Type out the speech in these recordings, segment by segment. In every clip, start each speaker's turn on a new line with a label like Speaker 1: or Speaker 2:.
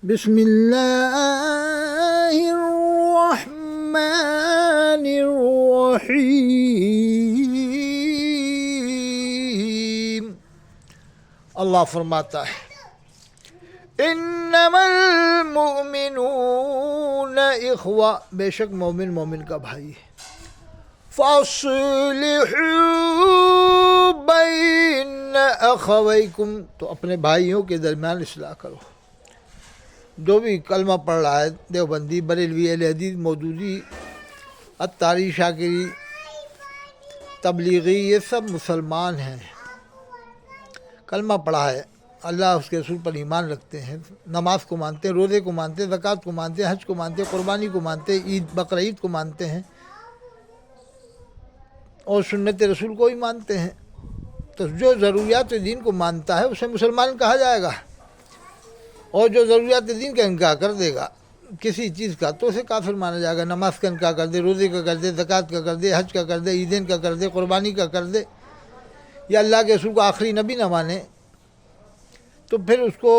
Speaker 1: بسم اللہ الرحمن الرحیم۔ اللہ فرماتا ہے انما المؤمنون اخوہ، بے شک مومن مومن کا بھائی ہے۔ فاصلحوا بین اخویکم، تو اپنے بھائیوں کے درمیان اصلاح کرو۔ جو بھی کلمہ پڑھ رہا ہے، دیوبندی، بریلوی، اہل حدیث، مودودی، عطاری، شاکری، تبلیغی، یہ سب مسلمان ہیں، کلمہ پڑھا ہے، اللہ اس کے رسول پر ایمان رکھتے ہیں، نماز کو مانتے ہیں، روزے کو مانتے ہیں، زکوٰۃ کو مانتے ہیں، حج کو مانتے ہیں، قربانی کو مانتے ہیں، عید بقرعید کو مانتے ہیں اور سنت رسول کو ہی مانتے ہیں، تو جو ضروریات دین کو مانتا ہے اسے مسلمان کہا جائے گا، اور جو ضروریات دین کا انکار کر دے گا کسی چیز کا تو اسے کافر مانا جائے گا۔ نماز کا انکار کر دے، روزے کا کر دے، زکوٰۃ کا کر دے، حج کا کر دے، عیدین کا کر دے، قربانی کا کر دے، یا اللہ کے رسول کو آخری نبی نہ مانے تو پھر اس کو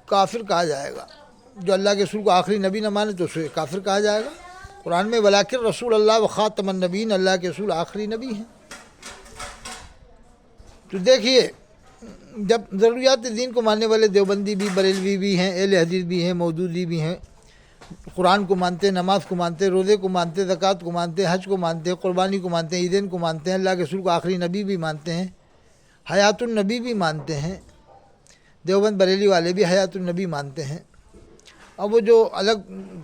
Speaker 1: کافر کہا جائے گا۔ جو اللہ کے رسول کو آخری نبی نہ مانے تو اسے کافر کہا جائے گا۔ قرآن میں ولاکن رسول اللہ و خاتم النبیین، اللہ کے رسول آخری نبی ہیں۔ تو دیکھیے، جب ضروریات دین کو ماننے والے دیوبندی بھی، بریلوی بھی ہیں، اہل حدیث بھی ہیں، مودودی بھی ہیں، قرآن کو مانتے ہیں، نماز کو مانتے ہیں، روزے کو مانتے ہیں، زکوٰۃ کو مانتے ہیں، حج کو مانتے ہیں، قربانی کو مانتے ہیں، عیدین کو مانتے ہیں، اللہ کے رسول کو آخری نبی بھی مانتے ہیں، حیات النبی بھی مانتے ہیں، دیوبند بریلی والے بھی حیات النبی مانتے ہیں۔ اب وہ جو الگ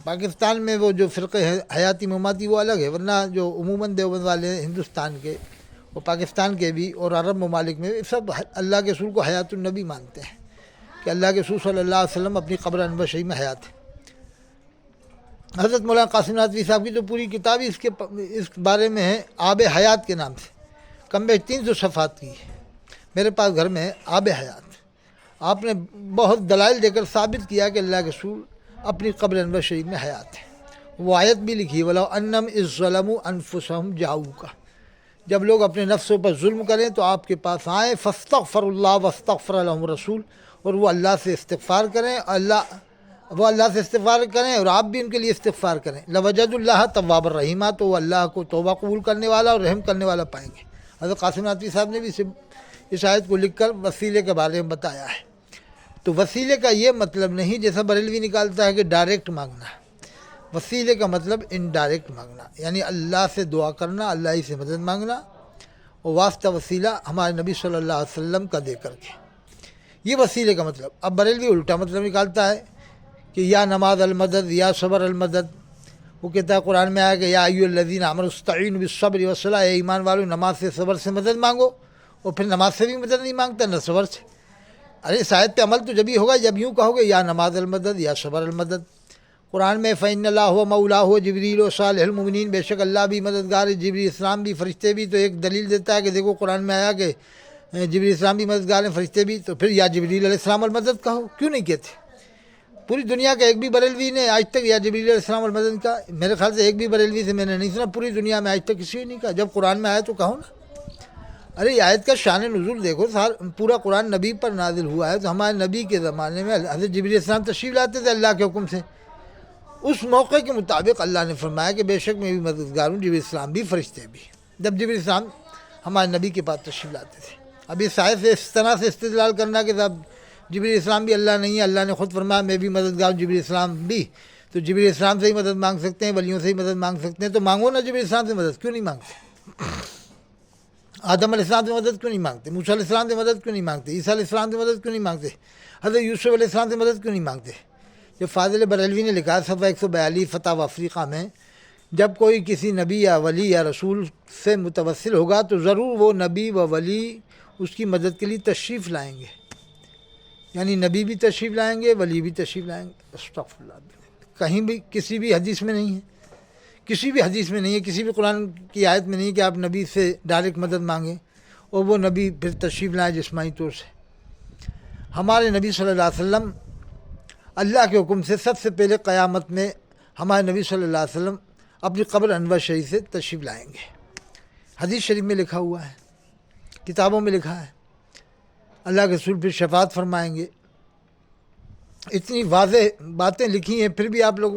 Speaker 1: پاکستان میں وہ جو فرقے ہے حیاتی مماتی وہ الگ ہے، ورنہ جو عموماً دیوبند والے ہیں ہندوستان کے اور پاکستان کے بھی اور عرب ممالک میں سب اللہ کے رسول کو حیات النبی مانتے ہیں کہ اللہ کے رسول صلی اللہ علیہ وسلم اپنی قبر انور شریف میں حیات ہے۔ حضرت مولانا قاسم نانوتوی صاحب کی تو پوری کتاب ہی اس بارے میں ہے، آب حیات کے نام سے، کم بیش 300 صفحات کی ہے، میرے پاس گھر میں ہے آب حیات۔ آپ نے بہت دلائل دے کر ثابت کیا کہ اللہ کے رسول اپنی قبر انور شریف میں حیات ہے۔ وہ آیت بھی لکھی ہے وَلَوْ أَنَّهُمْ إِذ ظَلَمُوا أَنفُسَهُمْ جَاءُوكَ، جب لوگ اپنے نفسوں پر ظلم کریں تو آپ کے پاس آئیں، فَاسْتَغْفَرُوا اللَّهَ وَاسْتَغْفَرَ لَهُمُ الرَّسُولُ، اور وہ اللہ سے استغفار کریں، وہ اللہ سے استغفار کریں اور آپ بھی ان کے لیے استغفار کریں، لَوَجَدُوا اللَّهَ تَوَّابًا رَحِيمًا، تو وہ اللہ کو توبہ قبول کرنے والا اور رحم کرنے والا پائیں گے۔ حضرت قاسم نانوتوی صاحب نے بھی اس آیت کو لکھ کر وسیلے کے بارے میں بتایا ہے۔ تو وسیلے کا یہ مطلب نہیں جیسا بریلوی نکالتا ہے کہ ڈائریکٹ مانگنا، وسیلے کا مطلب انڈائریکٹ مانگنا، یعنی اللہ سے دعا کرنا، اللہ ہی سے مدد مانگنا، اور واسطہ وسیلہ ہمارے نبی صلی اللہ علیہ وسلم کا دے کر کے، یہ وسیلے کا مطلب۔ اب بریلوی الٹا مطلب نکالتا ہے کہ یا نماز المدد، یا صبر المدد۔ وہ کہتا ہے قرآن میں آیا کہ یا ایھا الذین آمنوا استعینوا بالصبر والصلاۃ، اے ایمان والو نماز سے صبر سے مدد مانگو، اور پھر نماز سے بھی مدد نہیں مانگتا نہ صبر سے۔ ارے اس آیت پہ عمل تو جبھی ہوگا جب یوں کہو گے یا نماز المدد یا صبر المدد۔ قرآن میں فَإِنَّ اللَّهَ هُوَ مَوْلَاهُ وَجِبْرِيلُ وَصَالِحُ الْمُؤْمِنِينَ، بے شک اللہ بھی مددگار ہے، جبریل اسلام بھی، فرشتے بھی۔ تو ایک دلیل دیتا ہے کہ دیکھو قرآن میں آیا کہ جبریل اسلام بھی مددگار ہیں، فرشتے بھی، تو پھر یا جبریل علیہ السلام المدد کہو، کیوں نہیں کہتے؟ پوری دنیا کا ایک بھی بریلوی نے آج تک یا جبریل علیہ السلام المدد کا، میرے خیال سے ایک بھی بریلوی سے میں نے نہیں سنا، پوری دنیا میں آج تک کسی نے نہیں کہا۔ جب قرآن میں آیا تو کہو نا۔ ارے یہ آیت کا شان نزول دیکھو، پورا قرآن نبی پر نازل ہوا ہے، تو ہمارے نبی کے زمانے میں حضرت جبریل السلام تشریف لاتے تھے اللہ کے حکم سے، اس موقع کے مطابق اللہ نے فرمایا کہ بے شک میں بھی مددگار ہوں، جبریل السلام بھی، فرشتے بھی، جب جبریل السلام ہمارے نبی کے پاس تشریف لاتے تھے۔ اب اس آیت سے اس طرح سے استدلال کرنا کہ صاحب جبریل السلام بھی اللہ نہیں ہے، اللہ نے خود فرمایا میں بھی مددگار ہوں، جبریل السلام بھی، تو جبریل السلام سے ہی مدد مانگ سکتے ہیں، ولیوں سے ہی مدد مانگ سکتے ہیں، تو مانگو نا جبریل السلام سے مدد، کیوں نہیں مانگتے؟ آدم علیہ السلام سے مدد کیوں نہیں مانگتے؟ موسیٰ علیہ السلام سے مدد کیوں نہیں مانگتے؟ عیسیٰ علیہ السلام سے مدد کیوں نہیں مانگتے؟ حضرت یوسف علیہ السلام سے مدد کیوں نہیں مانگتے؟ جو فاضل بریلوی نے لکھا ہے صفحہ 142 فتاوی افریقہ میں، جب کوئی کسی نبی یا ولی یا رسول سے متوسل ہوگا تو ضرور وہ نبی و ولی اس کی مدد کے لیے تشریف لائیں گے، یعنی نبی بھی تشریف لائیں گے، ولی بھی تشریف لائیں گے۔ استغفر اللہ، کہیں بھی کسی بھی حدیث میں نہیں ہے، کسی بھی حدیث میں نہیں ہے، کسی بھی قرآن کی آیت میں نہیں ہے کہ آپ نبی سے ڈائریکٹ مدد مانگیں اور وہ نبی پھر تشریف لائیں جسمانی طور سے۔ ہمارے نبی صلی اللہ علیہ وسلم اللہ کے حکم سے سب سے پہلے قیامت میں ہمارے نبی صلی اللہ علیہ وسلم اپنی قبر انور شریف سے تشریف لائیں گے، حدیث شریف میں لکھا ہوا ہے، کتابوں میں لکھا ہے۔ اللہ کے رسول پھر شفاعت فرمائیں گے، اتنی واضح باتیں لکھی ہیں، پھر بھی آپ لوگ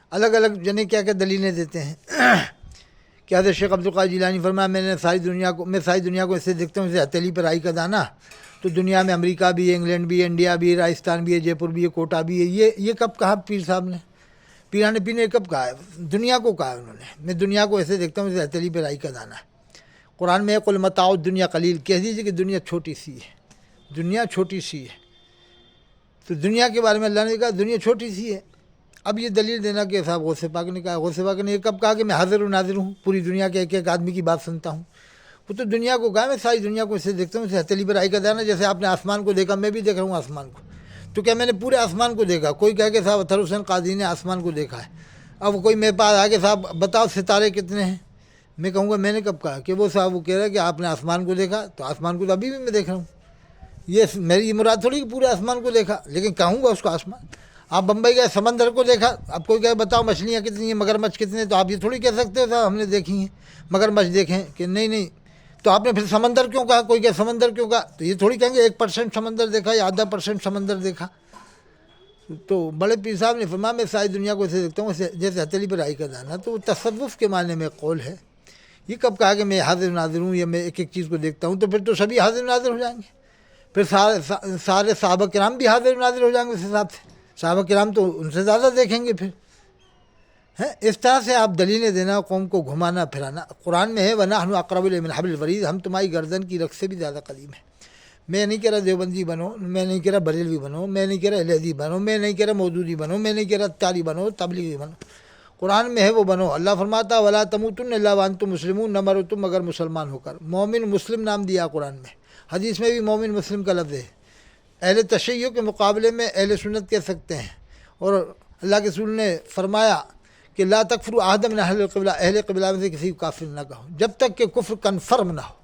Speaker 1: الگ الگ جنے کیا کیا دلیلیں دیتے ہیں۔ کہ حضرت شیخ عبدالقادر جیلانی فرمایا میں ساری دنیا کو ایسے دیکھتا ہوں جیسے ہتھیلی پر رائی کا دانہ۔ تو دنیا میں امریکہ بھی ہے، انگلینڈ بھی ہے، انڈیا بھی ہے، راجستھان بھی ہے، جے پور بھی ہے، کوٹا بھی ہے۔ یہ کب کہا پیر صاحب نے؟ پیران پیر نے کب کہا ہے؟ دنیا کو کہا انہوں نے، میں دنیا کو ایسے دیکھتا ہوں جیسے ہتھیلی پہ رائی کا دانہ ہے۔ قرآن میں قل متاع الدنیا قلیل، کہہ دیجیے کہ دنیا چھوٹی سی ہے، دنیا چھوٹی سی ہے۔ تو دنیا کے بارے میں اللہ نے کہا دنیا چھوٹی سی ہے۔ اب یہ دلیل دینا کہ صاحب غوث پاک نے کہا، غوث پاک نے یہ کب کہا کہ میں حاضر و ناظر ہوں، پوری دنیا کے ایک ایک آدمی کی بات سنتا ہوں؟ وہ تو دنیا کو کہا میں ساری دنیا کو اسے دیکھتا ہوں اسے ہتھیلی پر رائی کا دانہ۔ جیسے آپ نے آسمان کو دیکھا، میں بھی دیکھ رہا ہوں آسمان کو، تو کیا میں نے پورے آسمان کو دیکھا؟ کوئی کہے کہ صاحب اطہر حسین قادری نے آسمان کو دیکھا ہے۔ اب کوئی میرے پاس آ کے صاحب بتاؤ ستارے کتنے ہیں، میں کہوں گا میں نے کب کہا؟ کہ وہ صاحب وہ کہہ رہا ہے کہ آپ نے آسمان کو دیکھا، تو آسمان کو تو ابھی بھی میں دیکھ رہا ہوں۔ یہ میری مراد تھوڑی کہ پورے آسمان کو دیکھا، لیکن کہوں گا اس کو آسمان۔ آپ بمبئی گئے سمندر کو دیکھا، اب کوئی کہے بتاؤ مچھلیاں کتنی ہیں، مگرمچھ کتنے ہیں، تو آپ یہ تھوڑی کہہ سکتے ہو صاحب ہم نے دیکھی ہیں مگرمچھ دیکھیں کہ نہیں، تو آپ نے پھر سمندر کیوں کہا؟ کوئی کہے سمندر کیوں کہا؟ تو یہ تھوڑی کہیں گے 1% سمندر دیکھا یا آدھا % سمندر دیکھا۔ تو بڑے پیر صاحب نے فرمایا میں ساری دنیا کو ایسے دیکھتا ہوں جیسے ہتھیلی پر رائی کا دانہ۔ تو وہ تصوف کے معنی میں قول ہے۔ یہ کب کہا کہ میں حاضر ناظر ہوں یا میں ایک ایک چیز کو دیکھتا ہوں؟ تو پھر تو سبھی حاضر ناظر ہو جائیں گے، پھر سارے صحابہ کرام بھی حاضر ناظر ہو جائیں گے اس حساب سے۔ صحابہ کرام تو ان سے زیادہ دیکھیں گے پھر۔ اس طرح سے آپ دلیلیں دینا، قوم کو گھمانا پھرانا۔ قرآن میں ہے وَنَحْنُ أَقْرَبُ إِلَيْهِ مِنْ حَبْلِ الْوَرِيدِ، ہم تمہاری گردن کی رگ سے بھی زیادہ قریب ہیں۔ میں نہیں کہہ رہا دیوبندی بنو، میں نہیں کہہ رہا بریلوی بنو، میں نہیں کہہ رہا اہل حدیث بنو، میں نہیں کہہ رہا مودودی بنو، میں نہیں کہہ رہا تاری بنو، تبلیغی بنو۔ قرآن میں ہے وہ بنو۔ اللہ فرماتا وَلَا تَمُوتُنَّ إِلَّا وَأَنْتُم مُسْلِمُونَ، نہ مرو تم مگر مسلمان ہو کر۔ مومن مسلم نام دیا قرآن میں، حدیث میں بھی مومن مسلم کا لفظ ہے۔ اہل تشیع کے مقابلے میں اہل سنت کہہ سکتے ہیں۔ اور اللہ کے رسول نے فرمایا کہ لا تکفروا احد من اہل القبلہ، اہل قبلہ میں سے کسی کو کافر نہ کہو جب تک کہ کفر کنفرم نہ ہو۔